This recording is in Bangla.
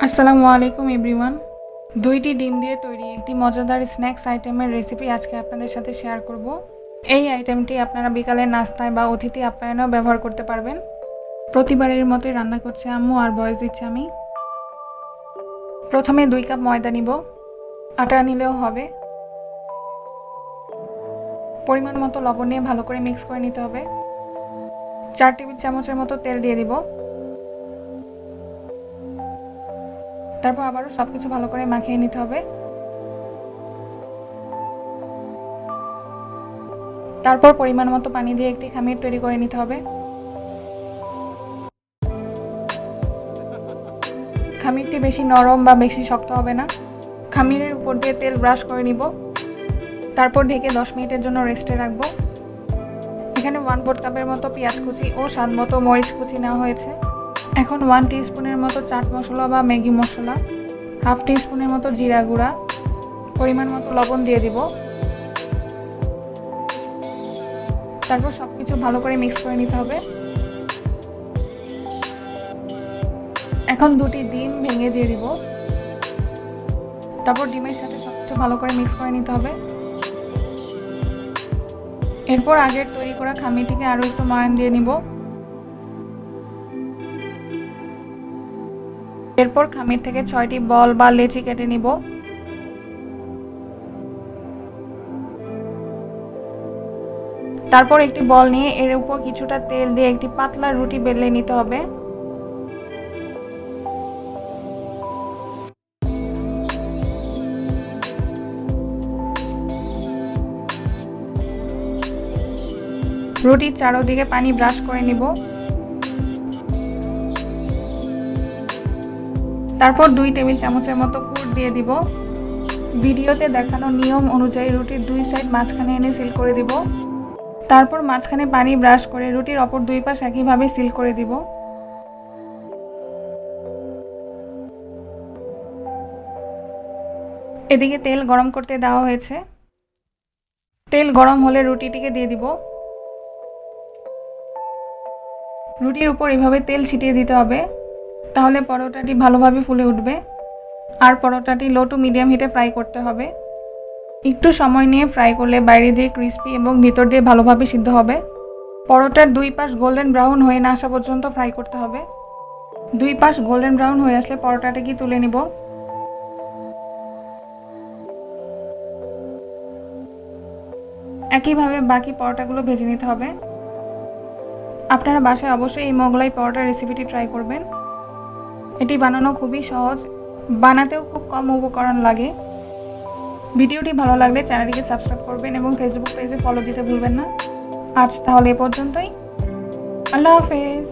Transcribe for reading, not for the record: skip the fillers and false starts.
আসসালামু আলাইকুম এভরিওয়ান। দুইটি ডিম দিয়ে তৈরি একটি মজাদার স্ন্যাক্স আইটেমের রেসিপি আজকে আপনাদের সাথে শেয়ার করব। এই আইটেমটি আপনারা বিকালের নাস্তায় বা অতিথি আপ্যায়নেও ব্যবহার করতে পারবেন। প্রতিবারের মতোই রান্না করছে আম্মু আর ভয়েস দিচ্ছে আমি। প্রথমে 2 কাপ ময়দা নিব, আটা নিলেও হবে। পরিমাণ মতো লবণ নিয়ে ভালো করে মিক্স করে নিতে হবে। 4 টেবিল চামচের মতো তেল দিয়ে দিব। তারপর আবারও সবকিছু ভালো করে মাখিয়ে নিতে হবে। তারপর পরিমাণ মতো পানি দিয়ে একটি খামির তৈরি করে নিতে হবে। খামিরটি বেশি নরম বা বেশি শক্ত হবে না। খামিরের উপর দিয়ে তেল ব্রাশ করে নিব। তারপর ঢেকে 10 মিনিটের জন্য রেস্টে রাখবো। এখানে 1/4 কাপের মতো পেঁয়াজ কুচি ও স্বাদ মতো মরিচ কুচি নেওয়া হয়েছে। এখন 1 টিস্পুনের মতো চাট মশলা বা ম্যাগি মশলা, 1/2 টিস্পুনের মতো জিরা গুঁড়া, পরিমাণ মতো লবণ দিয়ে দিব। তারপর সবকিছু ভালো করে মিক্স করে নিতে হবে। এখন 2টি ডিম ভেঙে দিয়ে দিব। তারপর ডিমের সাথে সবকিছু ভালো করে মিক্স করে নিতে হবে। এরপর আগের তৈরি করা খামিরটিকে আরও একটু ময়ান দিয়ে নিব। এরপর খামির থেকে 6টি বল বা লেচি কেটে নিব। তারপর একটি বল নিয়ে এর উপর কিছুটা তেল দিয়ে একটি পাতলা রুটি বেলে নিতে হবে। রুটির চারদিকে পানি ব্রাশ করে নিব। তারপর 2 টেবিল চামচের মতো পুর দিয়ে দিব। ভিডিওতে দেখানো নিয়ম অনুযায়ী রুটির 2 সাইড মাঝখানে এনে সিল করে দিব। তারপর মাঝখানে পানি ব্রাশ করে রুটির অপর 2 পাশ একইভাবে সিল করে দিব। এদিকে তেল গরম করতে দেওয়া হয়েছে। তেল গরম হলে রুটিটিকে দিয়ে দিব। রুটির উপর এভাবে তেল ছিটিয়ে দিতে হবে, তাহলে পরোটাটি ভালোভাবে ফুলে উঠবে। আর পরোটাটি লো টু মিডিয়াম হিটে ফ্রাই করতে হবে। একটু সময় নিয়ে ফ্রাই করলে বাইরে দিয়ে ক্রিস্পি এবং ভিতর দিয়ে ভালোভাবে সিদ্ধ হবে। পরোটার 2 পাশ গোল্ডেন ব্রাউন হয়ে না আসা পর্যন্ত ফ্রাই করতে হবে। 2 পাশ গোল্ডেন ব্রাউন হয়ে আসলে পরোটাটাকে তুলে নিব। একইভাবে বাকি পরোটাগুলো ভেজে নিতে হবে। আপনারা বাসায় অবশ্যই এই মোগলাই পরোটা রেসিপিটি ট্রাই করবেন। এটি বানানো খুবই সহজ, বানাতেও খুব কম উপকরণ লাগে। ভিডিওটি ভালো লাগলে চ্যানেলটিকে সাবস্ক্রাইব করবেন এবং ফেসবুক পেজে ফলো দিতে ভুলবেন না। আজ তাহলে এ পর্যন্তই। আল্লাহ হাফেজ।